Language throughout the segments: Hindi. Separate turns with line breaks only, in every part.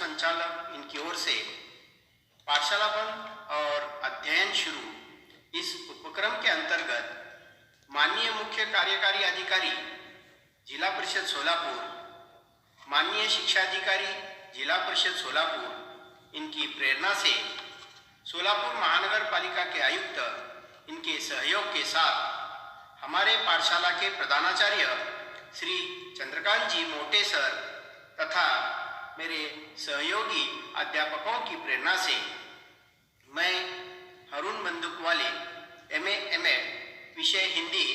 संचालक इनकी ओर से पाठशाला बंद और अध्ययन शुरू इस उपक्रम के अंतर्गत माननीय मुख्य कार्यकारी अधिकारी जिला परिषद सोलापुर, माननीय शिक्षा अधिकारी जिला परिषद सोलापुर इनकी प्रेरणा से सोलापुर महानगर पालिका के आयुक्त इनके सहयोग के साथ हमारे पाठशाला के प्रधानाचार्य श्री चंद्रकांत जी मोटे सर तथा मेरे सहयोगी अध्यापकों की प्रेरणा से मैं हरुण बंदूकवाले MA विषय हिंदी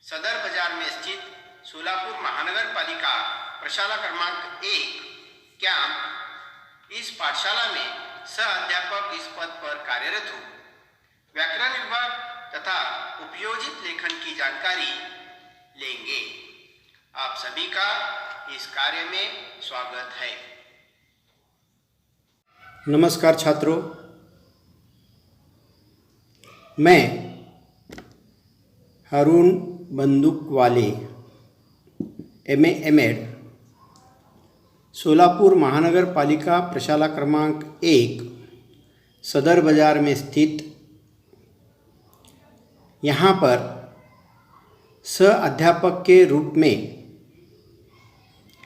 सदर बाजार में स्थित सोलापुर महानगर पालिका प्रशाला क्रमांक 1 कैंप इस पाठशाला में सह अध्यापक इस पद पर कार्यरत हूँ। व्याकरण विभाग तथा उपयोजित लेखन की जानकारी लेंगे। आप सभी का इस कार्य में स्वागत है।
नमस्कार छात्रों, मैं हरुण बंदूकवाले MA सोलापुर महानगर पालिका प्रशाला क्रमांक 1 सदर बाजार में स्थित यहाँ पर सह अध्यापक के रूप में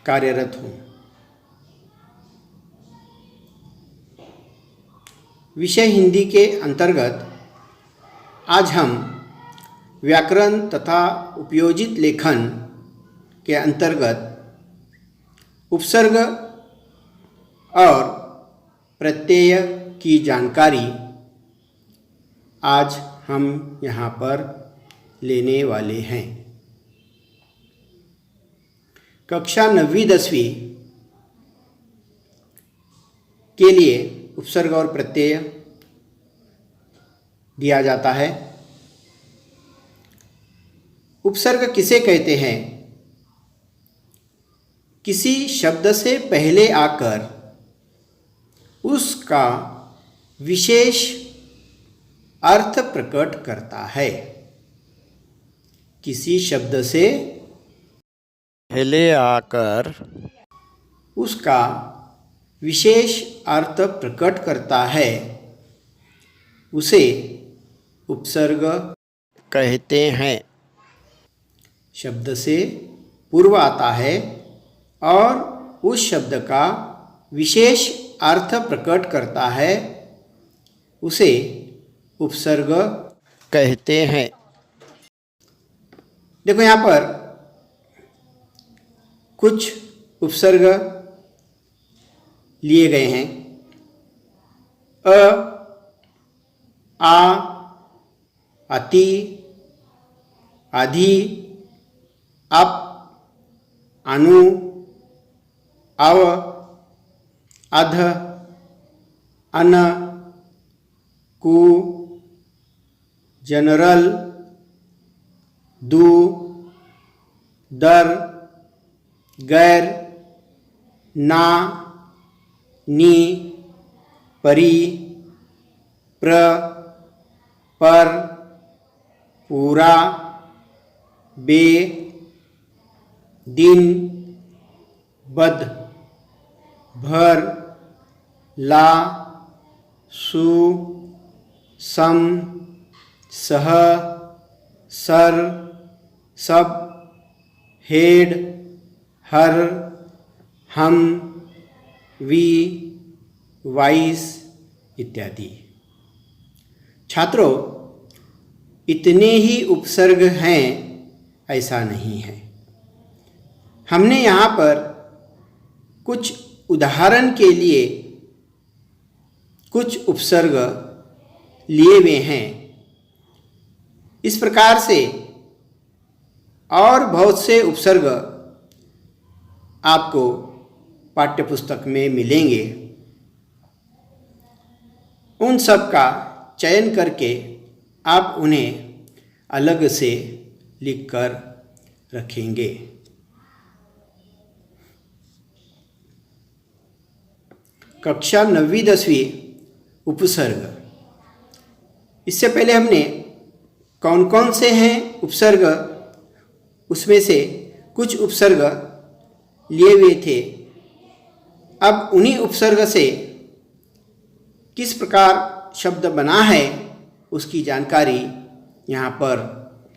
कार्यरत हूँ। विषय हिंदी के अंतर्गत आज हम व्याकरण तथा उपयोजित लेखन के अंतर्गत उपसर्ग और प्रत्यय की जानकारी आज हम यहाँ पर लेने वाले हैं। कक्षा 9वीं 10वीं के लिए उपसर्ग और प्रत्यय दिया जाता है। उपसर्ग किसे कहते हैं? किसी शब्द से पहले आकर उसका विशेष अर्थ प्रकट करता है। किसी शब्द से
पहले आकर
उसका विशेष अर्थ प्रकट करता है, उसे उपसर्ग
कहते हैं।
शब्द से पूर्व आता है और उस शब्द का विशेष अर्थ प्रकट करता है, उसे उपसर्ग
कहते हैं।
देखो यहाँ पर कुछ उपसर्ग लिए गए हैं। अ, आ, अति, आधि, अप, अनु, अव, अध, अन, कु, जनरल, दु, दर, गैर, ना, नी, परी, प्र, पर, पूरा, बे, दिन, बद, भर, ला, सु, सम, सह, सर, सब, हेड, हर, हम, वी, वाइस इत्यादि। छात्रों, इतने ही उपसर्ग हैं ऐसा नहीं है। हमने यहाँ पर कुछ उदाहरण के लिए कुछ उपसर्ग लिए हुए हैं। इस प्रकार से और बहुत से उपसर्ग आपको पाठ्यपुस्तक में मिलेंगे। उन सब का चयन करके आप उन्हें अलग से लिखकर रखेंगे। कक्षा 9वीं 10वीं उपसर्ग, इससे पहले हमने कौन कौन से हैं उपसर्ग, उसमें से कुछ उपसर्ग लिए हुए थे। अब उन्हीं उपसर्ग से किस प्रकार शब्द बना है उसकी जानकारी यहाँ पर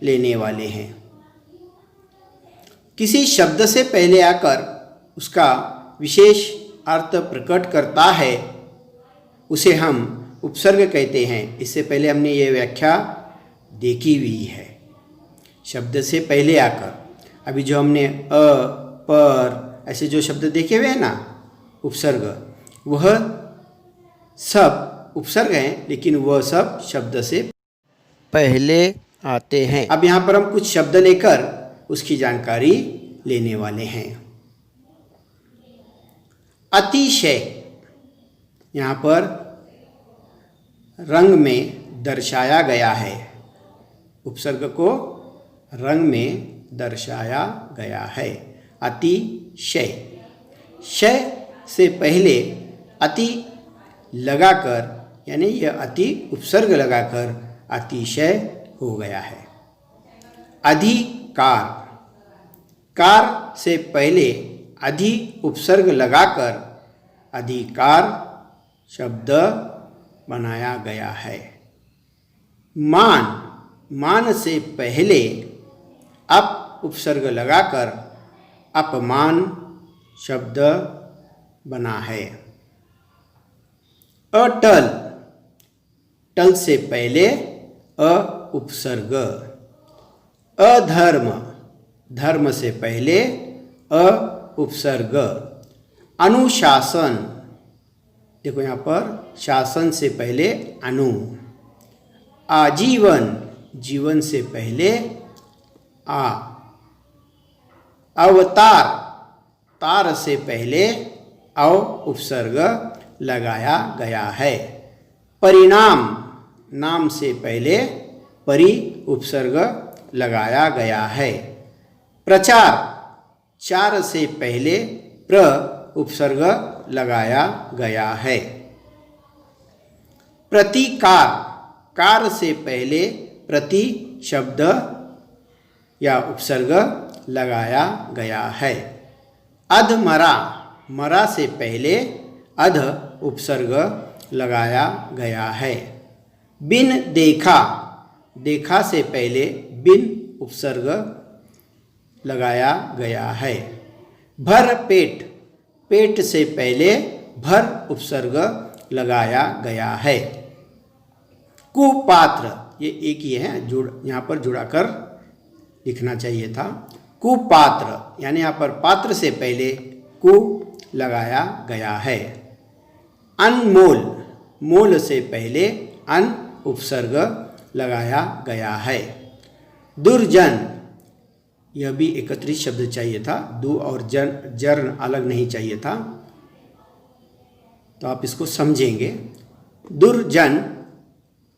लेने वाले हैं। किसी शब्द से पहले आकर उसका विशेष अर्थ प्रकट करता है उसे हम उपसर्ग कहते हैं। इससे पहले हमने ये व्याख्या देखी हुई है। शब्द से पहले आकर, अभी जो हमने पर ऐसे जो शब्द देखे हुए हैं ना उपसर्ग, वह सब उपसर्ग हैं, लेकिन वह सब शब्द से पहले आते हैं। अब यहाँ पर हम कुछ शब्द लेकर उसकी जानकारी लेने वाले हैं। अतिशय यहाँ पर रंग में दर्शाया गया है। उपसर्ग को रंग में दर्शाया गया है। अतिशय, शय से पहले अति लगाकर, यानी यह अति उपसर्ग लगाकर अतिशय हो गया है। अधिकार, कार से पहले अधि उपसर्ग लगाकर अधिकार शब्द बनाया गया है। मान, मान से पहले अप उपसर्ग लगाकर अपमान शब्द बना है। अटल, टल से पहले अ उपसर्ग। अधर्म, धर्म से पहले अ उपसर्ग। अनुशासन, देखो यहाँ पर शासन से पहले अनु। आजीवन, जीवन से पहले आ। अवतार, तार से पहले अव उपसर्ग लगाया गया है। परिणाम, नाम से पहले परि उपसर्ग लगाया गया है। प्रचार, चार से पहले प्र उपसर्ग लगाया गया है। प्रतिकार, कार से पहले प्रति शब्द या उपसर्ग लगाया गया है। अधमरा, मरा से पहले अध उपसर्ग लगाया गया है। बिन देखा, देखा से पहले बिन उपसर्ग लगाया गया है। भर पेट, पेट से पहले भर उपसर्ग लगाया गया है। कुपात्र, ये एक ही है, यहाँ पर जुड़ाकर लिखना चाहिए था। कुपात्र, यानी यहाँ पर पात्र से पहले कु लगाया गया है। अनमोल, मोल से पहले अन उपसर्ग लगाया गया है। दुर्जन, यह भी एकत्रित शब्द चाहिए था, दु और जन जर्न अलग नहीं चाहिए था, तो आप इसको समझेंगे। दुर्जन,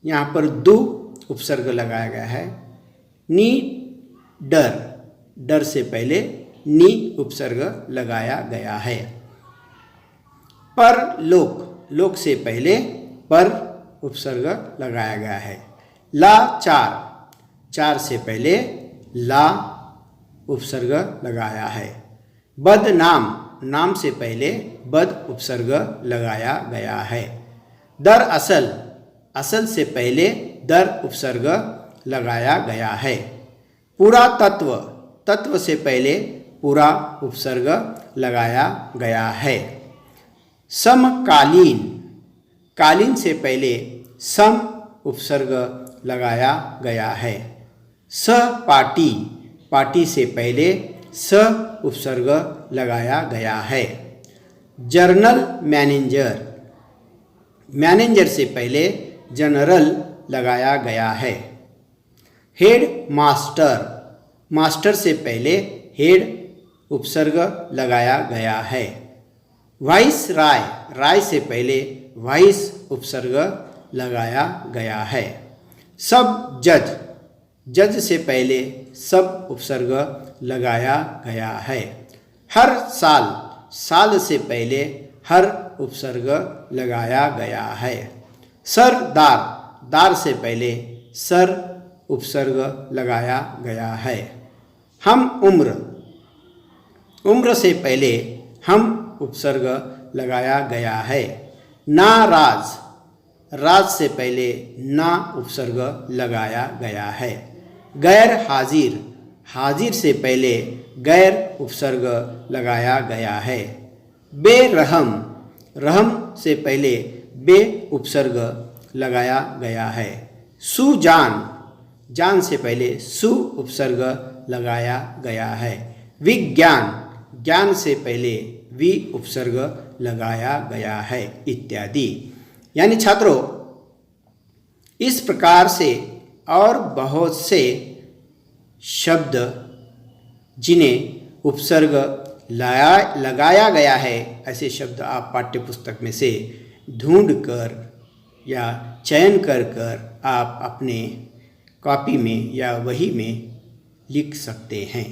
यहाँ पर दु उपसर्ग लगाया गया है। नी डर, डर से पहले नी उपसर्ग लगाया गया है। पर लोक, लोक से पहले पर उपसर्ग लगाया गया है। लाचार, चार से पहले ला उपसर्ग लगाया है। बदनाम, नाम से पहले बद उपसर्ग लगाया गया है। दरअसल, असल से पहले दर उपसर्ग लगाया गया है। पुरातत्व, तत्व से पहले पूरा उपसर्ग लगाया गया है। समकालीन, कालीन से पहले सम उपसर्ग लगाया गया है। सहपाठी, पाठी से पहले स उपसर्ग लगाया गया है। जर्नल मैनेजर, मैनेजर से पहले जनरल लगाया गया है। हेड मास्टर, मास्टर से पहले हेड उपसर्ग लगाया गया है। वाइस राय, राय से पहले वाइस उपसर्ग लगाया गया है। सब जज, जज से पहले सब उपसर्ग लगाया गया है। हर साल, साल से पहले हर उपसर्ग लगाया गया है। सरदार, दार से पहले सर उपसर्ग लगाया गया है। हम उम्र, उम्र से पहले हम उपसर्ग लगाया गया है। नाराज, राज से पहले ना उपसर्ग लगाया गया है। गैर हाजिर, हाजिर से पहले गैर उपसर्ग लगाया गया है। बेरहम, रहम से पहले बे उपसर्ग लगाया गया है। सुजान, जान से पहले सु उपसर्ग लगाया गया है। विज्ञान, ज्ञान से पहले वि उपसर्ग लगाया गया है, इत्यादि। यानी छात्रों, इस प्रकार से और बहुत से शब्द जिन्हें उपसर्ग लगाया गया है, ऐसे शब्द आप पाठ्य पुस्तक में से ढूंढकर या चयन कर कर आप अपने कॉपी में या वही में लिख सकते हैं।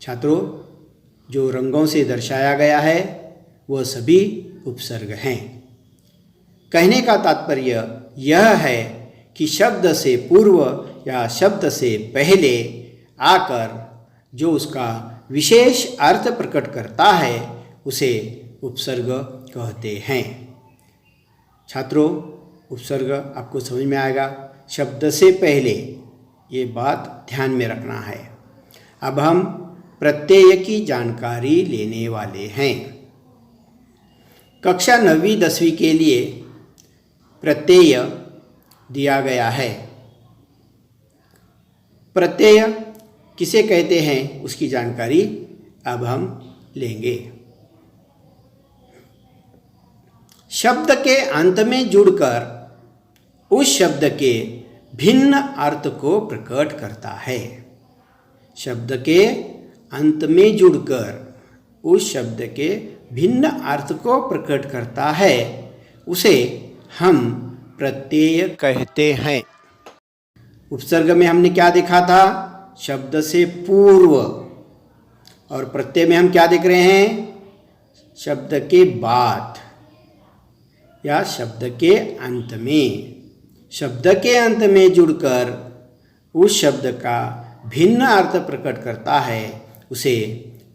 छात्रों, जो रंगों से दर्शाया गया है वह सभी उपसर्ग हैं। कहने का तात्पर्य यह है कि शब्द से पूर्व या शब्द से पहले आकर जो उसका विशेष अर्थ प्रकट करता है उसे उपसर्ग कहते हैं। छात्रों, उपसर्ग आपको समझ में आएगा। शब्द से पहले, ये बात ध्यान में रखना है। अब हम प्रत्यय की जानकारी लेने वाले हैं। कक्षा 9वीं 10वीं के लिए प्रत्यय दिया गया है। प्रत्यय किसे कहते हैं उसकी जानकारी अब हम लेंगे। शब्द के अंत में जुड़कर उस शब्द के भिन्न अर्थ को प्रकट करता है। शब्द के अंत में जुड़कर उस शब्द के भिन्न अर्थ को प्रकट करता है, उसे हम प्रत्यय कहते हैं। उपसर्ग में हमने क्या देखा था? शब्द से पूर्व। और प्रत्यय में हम क्या देख रहे हैं? शब्द के बाद या शब्द के अंत में। शब्द के अंत में जुड़कर उस शब्द का भिन्न अर्थ प्रकट करता है, उसे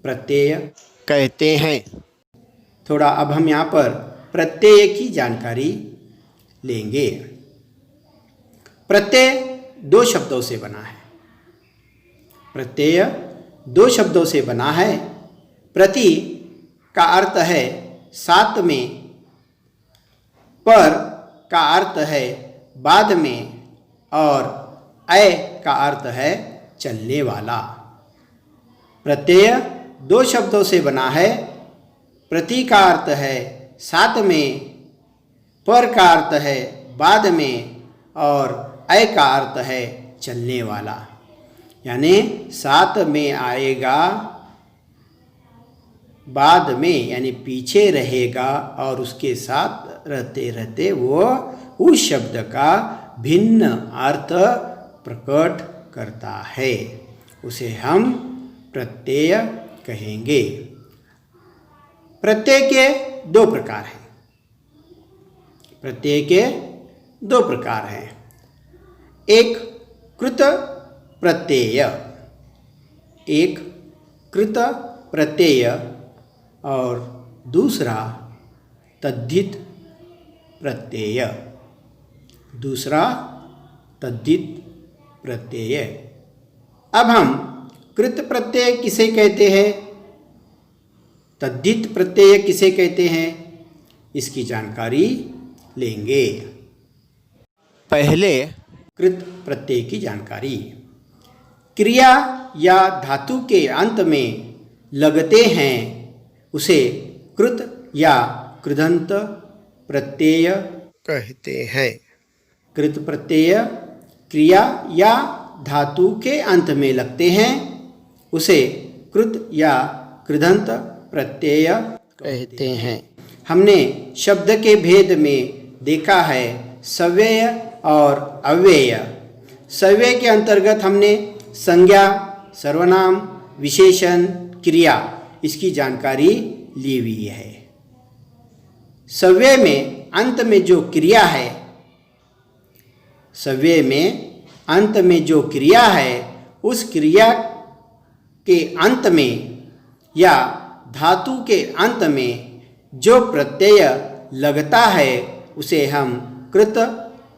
प्रत्यय कहते हैं। थोड़ा अब हम यहाँ पर प्रत्यय की जानकारी लेंगे। प्रत्यय 2 शब्दों से बना है। प्रत्यय 2 शब्दों से बना है। प्रति का अर्थ है साथ में, पर का अर्थ है बाद में, और अय का अर्थ है चलने वाला। प्रत्यय 2 शब्दों से बना है। प्रति का अर्थ है साथ में, पर का अर्थ है बाद में, और अय का अर्थ है चलने वाला। यानी साथ में आएगा, बाद में यानी पीछे रहेगा, और उसके साथ रहते रहते वो उस शब्द का भिन्न अर्थ प्रकट करता है, उसे हम प्रत्यय कहेंगे। प्रत्यय के 2 प्रकार हैं। प्रत्यय के 2 प्रकार हैं। एक कृत प्रत्यय, एक कृत प्रत्यय, और दूसरा तद्धित प्रत्यय। दूसरा तद्धित प्रत्यय। अब हम कृत प्रत्यय किसे कहते हैं, तद्धित प्रत्यय किसे कहते हैं, इसकी जानकारी लेंगे। पहले कृत प्रत्यय की जानकारी। क्रिया या धातु के अंत में लगते हैं उसे कृत या कृदंत प्रत्यय कहते हैं। कृत प्रत्यय क्रिया या धातु के अंत में लगते हैं, उसे कृत या कृदंत प्रत्यय कहते हैं। हमने शब्द के भेद में देखा है सव्यय और अव्यय। सव्यय के अंतर्गत हमने संज्ञा, सर्वनाम, विशेषण, क्रिया, इसकी जानकारी ली हुई है। सव्यय में अंत में जो क्रिया है, सव्यय में अंत में जो क्रिया है, उस क्रिया के अंत में या धातु के अंत में जो प्रत्यय लगता है उसे हम कृत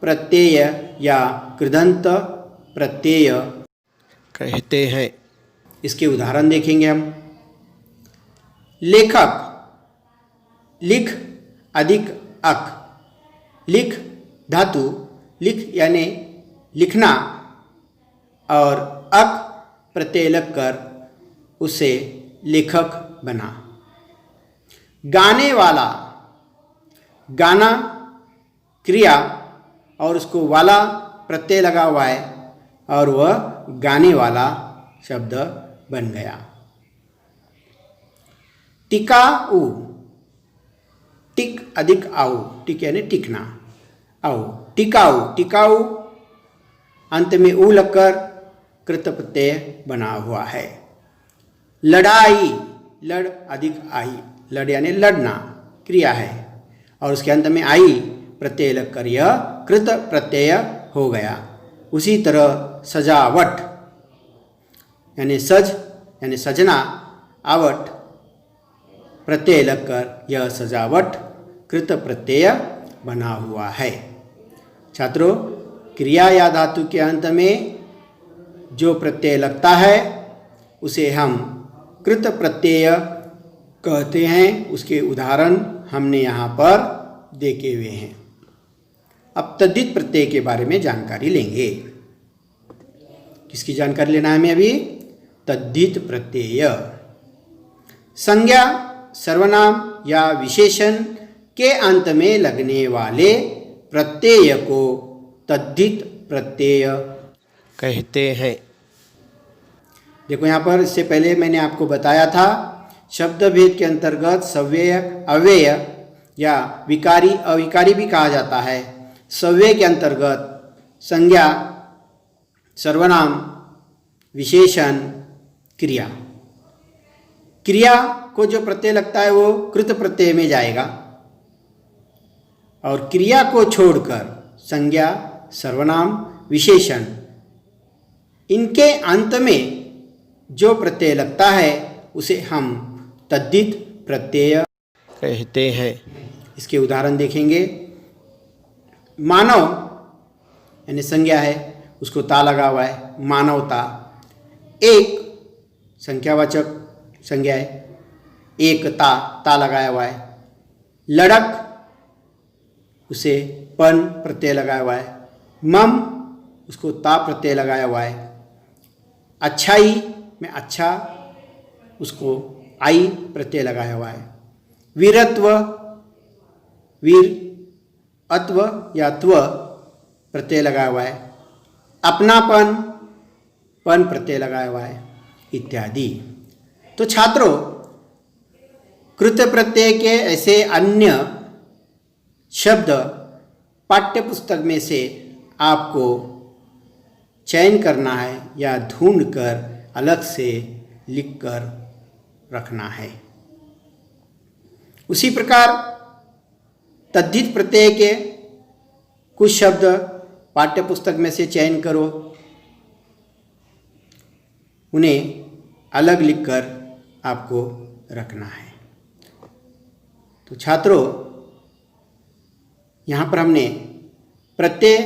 प्रत्यय या कृदंत प्रत्यय कहते हैं। इसके उदाहरण देखेंगे हम। लेखक, लिख अधिक अक, लिख धातु, लिख यानी लिखना, और अक प्रत्यय लगकर उसे लेखक बना। गाने वाला, गाना क्रिया और उसको वाला प्रत्यय लगा हुआ है और वह गाने वाला शब्द बन गया। टिकाऊ, टिक अधिक आऊ, टिक यानी टिकना, आओ टिकाऊ, टिकाऊ अंत में ऊ लगकर कृत प्रत्यय बना हुआ है। लड़ाई, लड़ अधिक आई, लड़ यानी लड़ना क्रिया है और उसके अंत में आई प्रत्यय लगकर यह कृत प्रत्यय हो गया। उसी तरह सजावट यानी सज यानी सजना, आवट प्रत्यय लगकर यह सजावट कृत प्रत्यय बना हुआ है। छात्रों, क्रिया या धातु के अंत में जो प्रत्यय लगता है उसे हम कृत प्रत्यय कहते हैं। उसके उदाहरण हमने यहाँ पर देखे हुए हैं। अब तद्धित प्रत्यय के बारे में जानकारी लेंगे। किसकी जानकारी लेना है हमें अभी? तद्धित प्रत्यय। संज्ञा, सर्वनाम या विशेषण के अंत में लगने वाले प्रत्यय को तद्धित प्रत्यय कहते हैं। देखो यहाँ पर, इससे पहले मैंने आपको बताया था शब्द भेद के अंतर्गत सव्यय, अव्यय या विकारी, अविकारी भी कहा जाता है। सव्यय के अंतर्गत संज्ञा, सर्वनाम, विशेषण, क्रिया। क्रिया को जो प्रत्यय लगता है वो कृत प्रत्यय में जाएगा और क्रिया को छोड़कर संज्ञा, सर्वनाम, विशेषण, इनके अंत में जो प्रत्यय लगता है उसे हम तद्धित प्रत्यय कहते हैं। इसके उदाहरण देखेंगे। मानव यानी संज्ञा है, उसको ता लगा हुआ है, मानवता। एक संख्यावाचक संज्ञा है, एकता, ता लगाया हुआ है। लड़क, उसे पन प्रत्यय लगाया हुआ है। मम, उसको ता प्रत्यय लगाया हुआ है। अच्छाई में अच्छा, उसको आई प्रत्यय लगाया हुआ है। वीरत्व, वीर अत्व या त्व प्रत्यय लगाया हुआ है। अपनापन, पन प्रत्यय लगाया हुआ है, इत्यादि। तो छात्रों, कृत प्रत्यय के ऐसे अन्य शब्द पाठ्यपुस्तक में से आपको चयन करना है या ढूंढकर अलग से लिखकर रखना है। उसी प्रकार तद्धित प्रत्यय के कुछ शब्द पाठ्यपुस्तक में से चयन करो, उन्हें अलग लिखकर आपको रखना है। तो छात्रों, यहाँ पर हमने प्रत्यय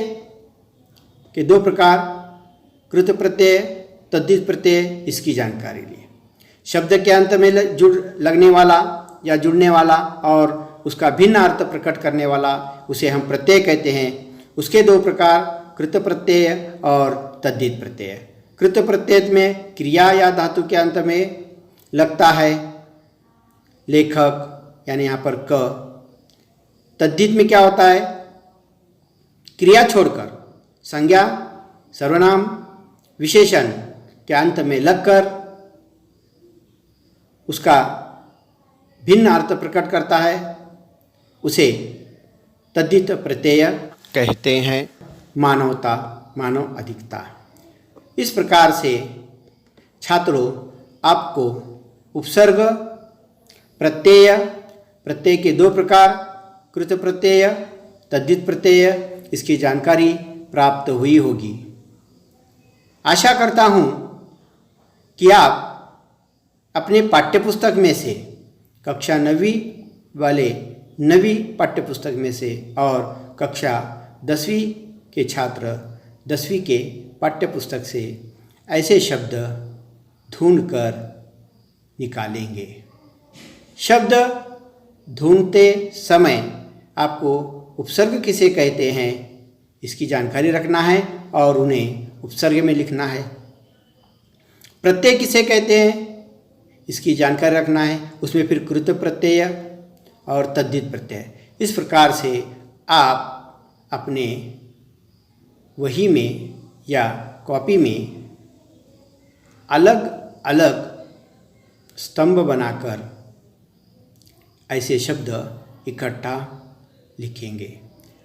के दो प्रकार, कृत प्रत्यय, तद्धित प्रत्यय, इसकी जानकारी ली। शब्द के अंत में लगने वाला या जुड़ने वाला और उसका भिन्न अर्थ प्रकट करने वाला उसे हम प्रत्यय कहते हैं। उसके दो प्रकार, कृत प्रत्यय और तद्धित प्रत्यय। कृत प्रत्यय में क्रिया या धातु के अंत में लगता है लेखक यानी यहाँ पर क। तद्धित में क्या होता है? क्रिया छोड़कर संज्ञा, सर्वनाम, विशेषण के अंत में लगकर उसका भिन्न अर्थ प्रकट करता है, उसे तद्धित प्रत्यय कहते हैं। मानवता, मानव अधिकता। इस प्रकार से छात्रों, आपको उपसर्ग, प्रत्यय, प्रत्यय के दो प्रकार, कृत प्रत्यय, तद्धित प्रत्यय, इसकी जानकारी प्राप्त हुई होगी। आशा करता हूँ कि आप अपने पाठ्यपुस्तक में से कक्षा 9वीं वाले नवी पाठ्यपुस्तक में से और कक्षा 10वीं के छात्र 10वीं के पाठ्यपुस्तक से ऐसे शब्द ढूंढकर निकालेंगे। शब्द ढूंढते समय आपको उपसर्ग किसे कहते हैं इसकी जानकारी रखना है और उन्हें उपसर्ग में लिखना है। प्रत्यय किसे कहते हैं इसकी जानकारी रखना है, उसमें फिर कृत प्रत्यय और तद्धित प्रत्यय। इस प्रकार से आप अपने वही में या कॉपी में अलग अलग स्तंभ बनाकर ऐसे शब्द इकट्ठा लिखेंगे।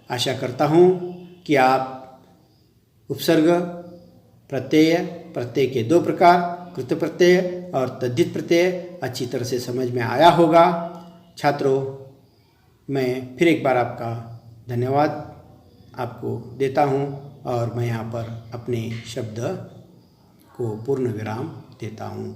आशा करता हूँ कि आप उपसर्ग प्रत्यय के 2 प्रकार कृत प्रत्यय और तद्धित प्रत्यय अच्छी तरह से समझ में आया होगा। छात्रों, मैं फिर एक बार आपका धन्यवाद आपको देता हूँ और मैं यहाँ पर अपने शब्द को पूर्ण विराम देता हूँ।